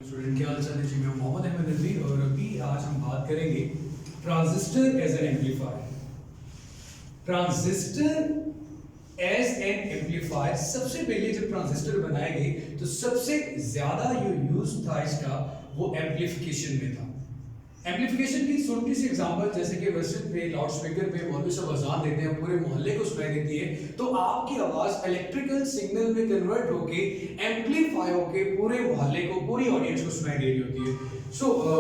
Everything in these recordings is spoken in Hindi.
स्टूडेंट क्या हाल चाल है जी। मैं मोहम्मद अहमद नदवी और अभी आज हम बात करेंगे transistor as an amplifier. Transistor as an amplifier, सबसे पहले जब ट्रांजिस्टर बनाए गए तो सबसे ज्यादा जो यूज था इसका वो एम्पलीफिकेशन में था। एम्पलीफिकेशन की छोटी सी एग्जांपल, जैसे कि मस्जिद पे लाउड स्पीकर पे मौलवी साहब अजान देते हैं, पूरे मोहल्ले को सुनाई देती है, तो आपकी आवाज इलेक्ट्रिकल सिग्नल में कन्वर्ट होके एम्पलीफाई होके पूरे मोहल्ले को, पूरी ऑडियंस को सुनाई दे रही होती है।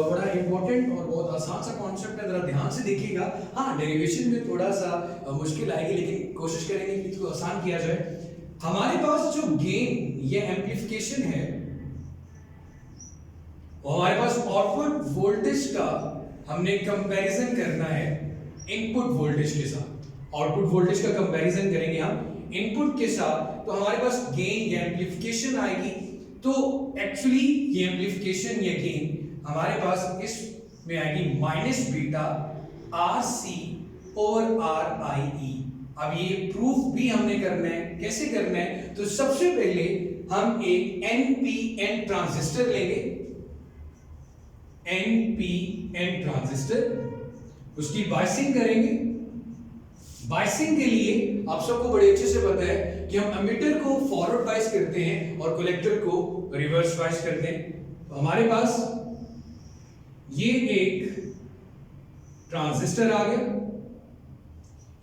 बड़ा इंपॉर्टेंट और बहुत आसान सा कॉन्सेप्ट है, जरा ध्यान से देखिएगा। हाँ, डेरिवेशन में थोड़ा सा मुश्किल आएगी, लेकिन कोशिश करेंगे कि इसको आसान किया जाए। हमारे पास जो गेन या एम्पलीफिकेशन है, हमारे पास आउटपुट वोल्टेज का हमने कंपैरिजन करना है इनपुट वोल्टेज के साथ। आउटपुट वोल्टेज का कंपैरिजन करेंगे हम इनपुट के साथ, तो हमारे पास गेन या एम्पलीफिकेशन आएगी। तो एक्चुअली ये एम्पलीफिकेशन या गेन हमारे पास इसमें आएगी minus beta R C over R I E. अब ये प्रूफ भी हमने करना है। कैसे करना है? तो सबसे पहले हम एक एनपीएन ट्रांजिस्टर लेंगे, एनपीएन ट्रांजिस्टर, उसकी बायसिंग करेंगे। बायसिंग के लिए आप सबको बड़े अच्छे से पता है कि हम एमिटर को फॉरवर्ड बायस करते हैं और कलेक्टर को रिवर्स बायस करते हैं। तो हमारे पास ये एक ट्रांजिस्टर आ गया,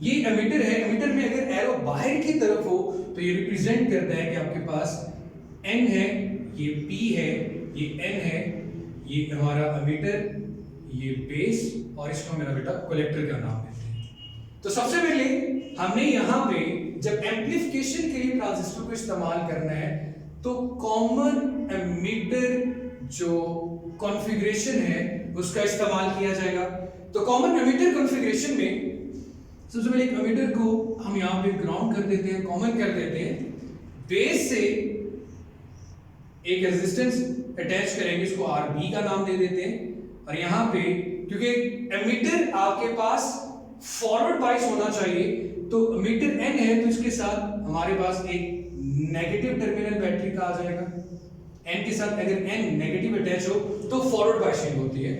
ये एमिटर है। एमिटर में अगर एरो बाहर की तरफ हो तो ये रिप्रेजेंट करता है कि आपके पास N है, ये P है, ये N है, ये हमारा एमिटर, ये बेस, और इसको मेरा बेटा कलेक्टर का नाम देते हैं। तो सबसे पहले हमने यहां पे जब एम्पलीफिकेशन के लिए ट्रांजिस्टर को इस्तेमाल करना है तो कॉमन एमिटर जो कॉन्फ़िगरेशन है उसका इस्तेमाल किया जाएगा। तो कॉमन एमिटर कॉन्फ़िगरेशन में सबसे पहले एक एमिटर को हम यहां पे ग्राउंड कर देते हैं, कॉमन कर देते हैं। बेस से एक रेजिस्टेंस अटैच करेंगे, इसको आरबी का नाम दे देते हैं। और यहां पे क्योंकि एमिटर आपके पास फॉरवर्ड बायस होना चाहिए, तो एमिटर एन है तो इसके साथ हमारे पास एक नेगेटिव टर्मिनल बैटरी का आ जाएगा। एन के साथ अगर एन नेगेटिव अटैच हो तो फॉरवर्ड बायसिंग होती है।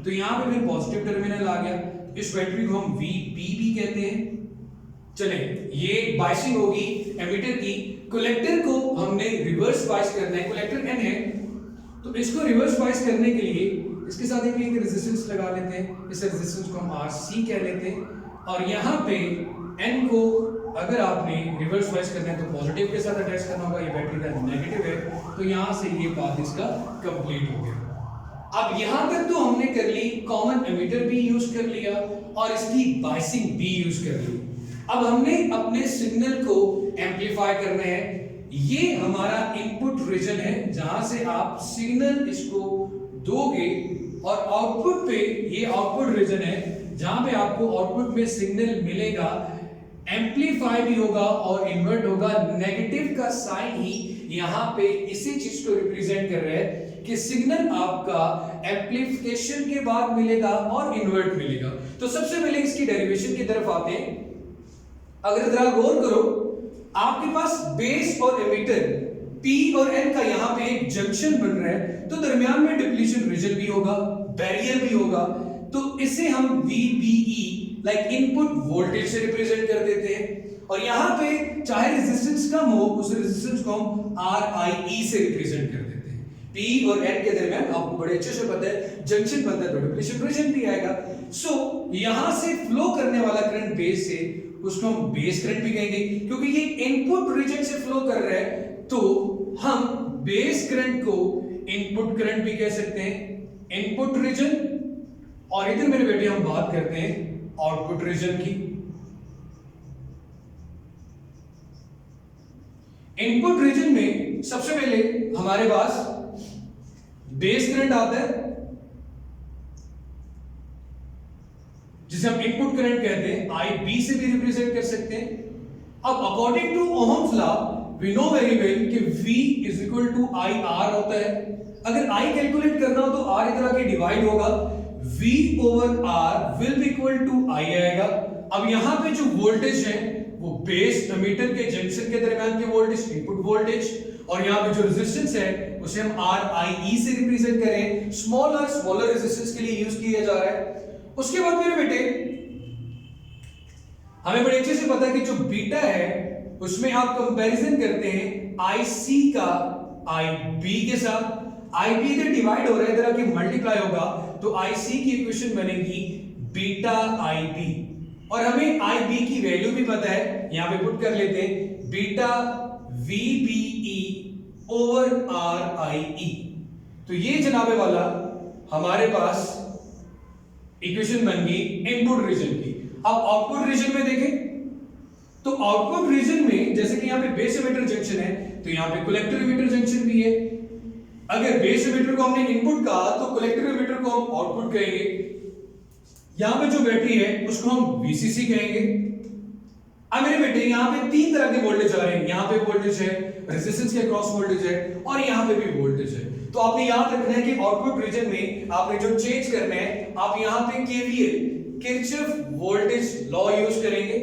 तो यहां पे फिर पॉजिटिव टर्मिनल आ गया, इस बैटरी को हम वीपी भी कहते हैं। चले, ये बायसिंग होगी एमिटर की। कलेक्टर को हमने रिवर्स बायस करना है, कलेक्टर एन है तो इसको रिवर्स बायस करने के लिए इसके साथ एक रेजिस्टेंस लगा लेते हैं। इस रेजिस्टेंस को हम आरसी कह लेते हैं। और यहाँ पे एन को अगर आपने रिवर्स बायस करना है तो पॉजिटिव के साथ अटैच करना होगा, ये बैटरी का नेगेटिव है, तो यहाँ से ये पाथ इसका कंप्लीट हो गया। अब यहां तक तो हमने कर ली, कॉमन एमिटर भी यूज कर लिया और इसकी बायसिंग भी यूज कर ली। अब हमने अपने सिग्नल को एम्पलीफाई करना है। ये हमारा इनपुट रीजन है जहां से आप सिग्नल इसको दोगे, और आउटपुट पे ये आउटपुट रीजन है जहां पे आपको आउटपुट में सिग्नल मिलेगा, एम्पलीफाई भी होगा और इन्वर्ट होगा। नेगेटिव का साइन ही यहां पे इसी चीज को रिप्रेजेंट कर रहा है कि सिग्नल आपका एम्पलीफिकेशन के बाद मिलेगा और इन्वर्ट मिलेगा। तो सबसे पहले इसकी डेरिवेशन की तरफ आते हैं। अगर जरा गौर करो, आपके पास बेस और एमिटर P और N का यहां पे एक जंक्शन बन रहा है, तो दरमियान में डिप्लीशन रीजन भी होगा, बैरियर भी होगा। तो इसे हम VBE लाइक इनपुट वोल्टेज से रिप्रेजेंट कर देते हैं। और यहां पे चाहे रेजिस्टेंस कम हो, उस रेजिस्टेंस को हम RIE से रिप्रेजेंट कर देते हैं। P और N के दरमियान आपको बड़े अच्छे से पता है जंक्शन बनता है तो डिप्लीशन रीजन भी आएगा। यहां से फ्लो करने वाला करंट बेस से, उसको हम बेस करंट भी कहेंगे क्योंकि ये इनपुट रीजन से फ्लो कर रहा है। तो हम बेस करंट को इनपुट करंट भी कह सकते हैं, इनपुट रीजन। और इधर मेरे बेटे हम बात करते हैं आउटपुट रीजन की। इनपुट रीजन में सबसे पहले हमारे पास बेस करंट आता है जिसे हम इनपुट करंट कहते हैं, IB से भी रिप्रेजेंट कर सकते हैं। अब according to Ohm's law we know very well कि V is equal to IR होता है। अगर I कैलकुलेट करना हो तो R इधर आके डिवाइड होगा, V over R will be equal to I आएगा। अब यहां पे जो वोल्टेज है वो बेस एमिटर के जंक्शन के दरमियान के वोल्टेज, इनपुट वोल्टेज, और यहाँ पे जो रेजिस्टेंस है उसे हम RIE से रिप्रेजेंट करें, स्मॉल r स्मॉलर रेजिस्टेंस के लिए यूज किया जा रहा है। उसके बाद मेरे बेटे हमें बड़े अच्छे से पता है कि जो बीटा है उसमें आप कंपैरिजन करते हैं IC का IB के साथ। IB इधर डिवाइड हो रहा है, इधर आके मल्टीप्लाई होगा, तो IC की इक्वेशन बनेगी बीटा IB, और हमें IB की वैल्यू भी पता है, यहां पे पुट कर लेते हैं बीटा VBE ओवर RIE। तो ये जनाबे वाला हमारे पास इक्वेशन बन गई इनपुट रीजन की। अब आउटपुट रीजन में देखें तो आउटपुट रीजन में जैसे कि यहां पे बेस एमिटर जंक्शन है, तो यहां पे कलेक्टर एमिटर जंक्शन भी है। अगर बेस एमिटर को हमने इनपुट कहा तो कलेक्टर एमिटर को हम आउटपुट कहेंगे। यहां पे जो बैटरी है उसको हम VCC कहेंगे। अब मेरे बेटे यहां पे तीन तरह के वोल्टेज आ रहे हैं, यहां पे वोल्टेज है, रेजिस्टेंस के अक्रॉस वोल्टेज है, और यहां पे भी वोल्टेज है। तो आपने याद रखना है कि आउटपुट रीजन में आपने जो चेंज करना है, आप यहां पे KVL Kirchhoff voltage law use करेंगे।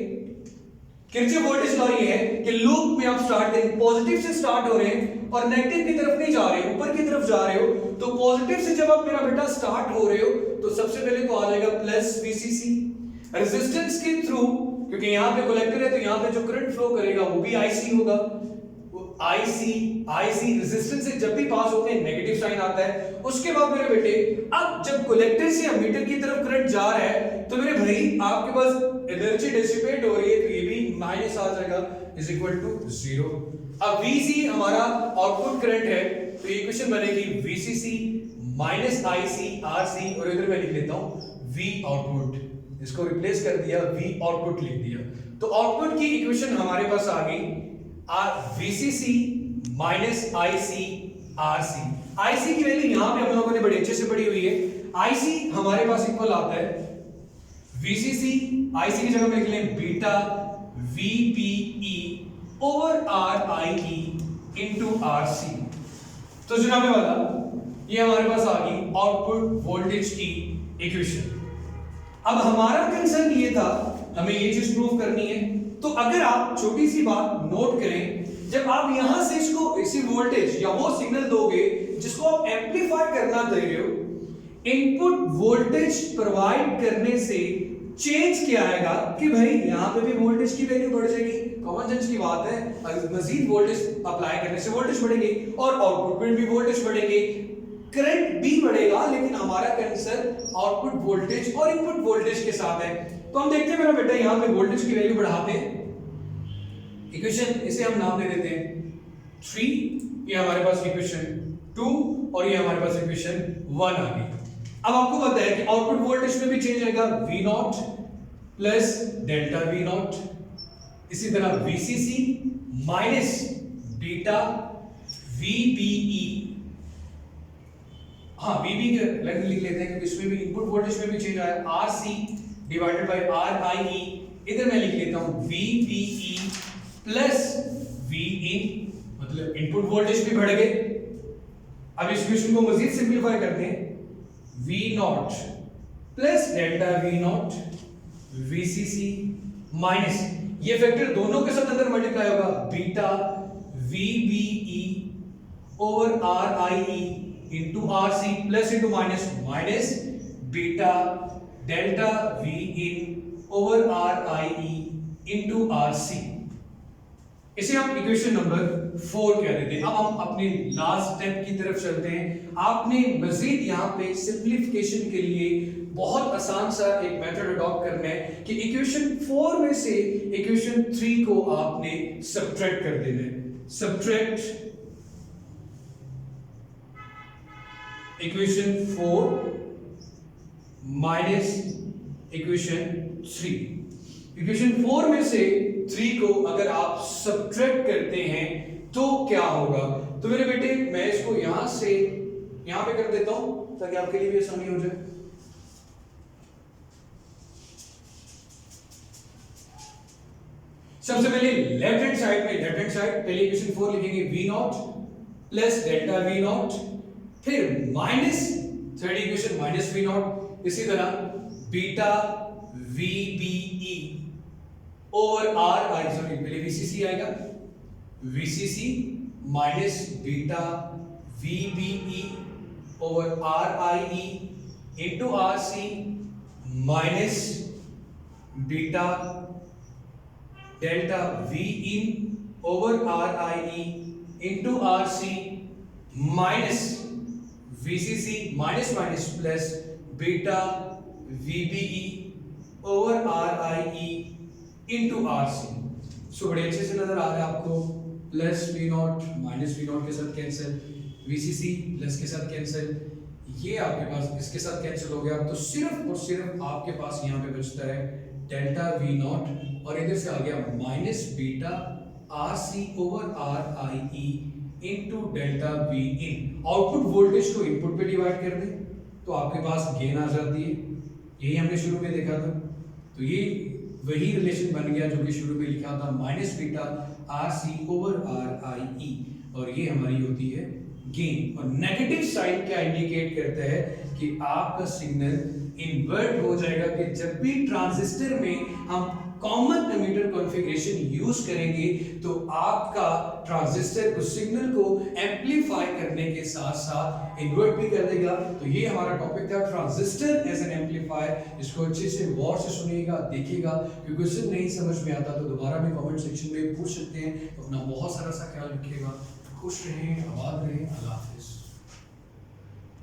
किरचॉफ वोल्टेज लॉ ये है कि लूप में आप स्टार्ट करें, पॉजिटिव से स्टार्ट हो रहे हैं और नेगेटिव की तरफ नहीं जा रहे हो, ऊपर की तरफ जा रहे हो, तो पॉजिटिव से जब आप मेरा बेटा स्टार्ट हो रहे हो तो सबसे पहले तो आ जाएगा प्लस VCC। रेजिस्टेंस के थ्रू, क्योंकि यहां पे कलेक्टर है तो यहां पे जो करंट फ्लो करेगा वो भी IC होगा, IC रेजिस्टेंस से जब भी पास होते हैं नेगेटिव साइन आता है। उसके बाद मेरे बेटे अब जब कलेक्टर से एमीटर की तरफ करंट जा रहा है तो मेरे भाई आपके पास एनर्जी डिसिपेट हो रही है, तो ये भी माइनस आ जाएगा इज इक्वल टू 0। अब VC हमारा आउटपुट करंट है, तो ये इक्वेशन बनेगी VCC माइनस IC RC, और इधर मैं लिख लेता हूं V आउटपुट, इसको रिप्लेस कर दिया, V आउटपुट लिख दिया। तो आउटपुट की इक्वेशन हमारे पास आ गई VCC minus IC RC। IC की वैल्यू यहां पे हम लोगों ने बड़े अच्छे से पढ़ी हुई है। IC हमारे पास इक्वल आता है VCC, IC की जगह में लिख लें beta VBE over RIE into RC। तो जनाबे वाला ये हमारे पास आ गई आउटपुट वोल्टेज की इक्वेशन। अब हमारा कंसर्न ये था, हमें ये चीज प्रूव करनी है। तो अगर आप छोटी सी बात नोट करें, जब आप यहां से इसको इसी वोल्टेज या वो सिग्नल दोगे जिसको आप एम्पलीफाई करना दे रहे हो, इनपुट वोल्टेज प्रोवाइड करने से चेंज क्या आएगा कि भाई यहां पे भी वोल्टेज की वैल्यू बढ़ जाएगी, कॉमन सेंस की बात है। अगर मजीद वोल्टेज अप्लाई करने से वोल्टेज बढ़ेगी और आउटपुट में भी वोल्टेज बढ़ेंगे, करंट भी बढ़ेगा, लेकिन हमारा कंसर्न आउटपुट वोल्टेज और इनपुट वोल्टेज के साथ है। तो हम देखते हैं मेरा बेटा यहां पे वोल्टेज की वैल्यू बढ़ाते हैं, इक्वेशन इसे हम नाम दे देते हैं 3, ये हमारे पास इक्वेशन 2 और ये हमारे पास इक्वेशन 1 आ गई। अब आपको पता है कि आउटपुट वोल्टेज में भी चेंज आएगा, V0 प्लस डेल्टा V0, इसी तरह VCC माइनस बीटा VBE, हाँ VB के लिख लेते हैं क्योंकि इसमें भी इनपुट वोल्टेज में भी चेंज आया, RC डिवाइडेड बाय RIE, इधर मैं लिख लेता हूं VBE प्लस VE, मतलब इनपुट वोल्टेज भी बढ़ गए। अब इस इक्वेशन को मजीद सिंपलीफाई करते हैं, V0 plus delta V0 VCC minus, ये फैक्टर दोनों के साथ अंदर मल्टीप्लाई होगा, beta VBE over RIE into RC plus into minus minus beta delta V इन ओवर RIE इंटू RC। इसे हम इक्वेशन नंबर 4 कह देते हैं। अब हम अपने लास्ट स्टेप की तरफ चलते हैं। आपने मजीद यहाँ पे सिंप्लीफिकेशन के लिए बहुत आसान सा एक मेथड अडॉप्ट करना है कि इक्वेशन 4 में से इक्वेशन 3 को आपने सब्ट्रैक्ट कर देना है। Subtract equation 4 minus equation 3। Equation 4 में से 3 को अगर आप सब्ट्रैक्ट करते हैं तो क्या होगा? तो मेरे बेटे मैं इसको यहां से यहां पे कर देता हूं ताकि आपके लिए भी आसानी हो जाए। सबसे पहले लेफ्ट हैंड साइड पहले इक्वेशन 4 लिखेंगे V0 प्लस डेल्टा V0, फिर minus third equation minus V0, इसी तरह बीटा VBE और पहले VCC आएगा, VCC minus beta VBE over RIE into RC minus beta delta V in over RIE into RC minus VCC minus plus beta VBE over RIE into RC। So बड़े अच्छे से नजर आ रहा है आपको, plus V naught minus V naught के साथ कैंसिल, VCC प्लस के साथ कैंसिल, ये आपके पास इसके साथ कैंसिल हो गया। तो सिर्फ और सिर्फ आपके पास यहाँ पे बचता है डेल्टा वी नॉट और इधर से आ गया minus beta RC over RIE into delta V in. Output voltage को इनपुट पे डिवाइड कर दें तो आपके पास गेन आ जाती है, यही हमने शुरू में देखा था। तो ये वही रिलेशन बन गया जो कि शुरू में लिखा था, minus beta RC over RIE, और ये हमारी होती है गेन। और नेगेटिव साइन क्या इंडिकेट करता है कि आपका सिग्नल इन्वर्ट हो जाएगा कि जब भी ट्रांजिस्टर में हम कॉमन एमिटर कॉन्फ़िगरेशन यूज करेंगे तो आपका ट्रांजिस्टर उस सिग्नल को एम्पलीफाई करने के साथ साथ इन्वर्ट भी कर देगा। तो ये हमारा टॉपिक था, ट्रांजिस्टर एज एन एम्पलीफायर। इसको अच्छे से गौर से सुनिएगा, देखिएगा, क्योंकि क्वेश्चन नहीं समझ में आता तो दोबारा में कमेंट सेक्शन में पूछ सकते हैं। तो अपना बहुत सारा सा ख्याल रखिएगा, खुश रहें, आबाद रहें, अल्लाह हाफिज़।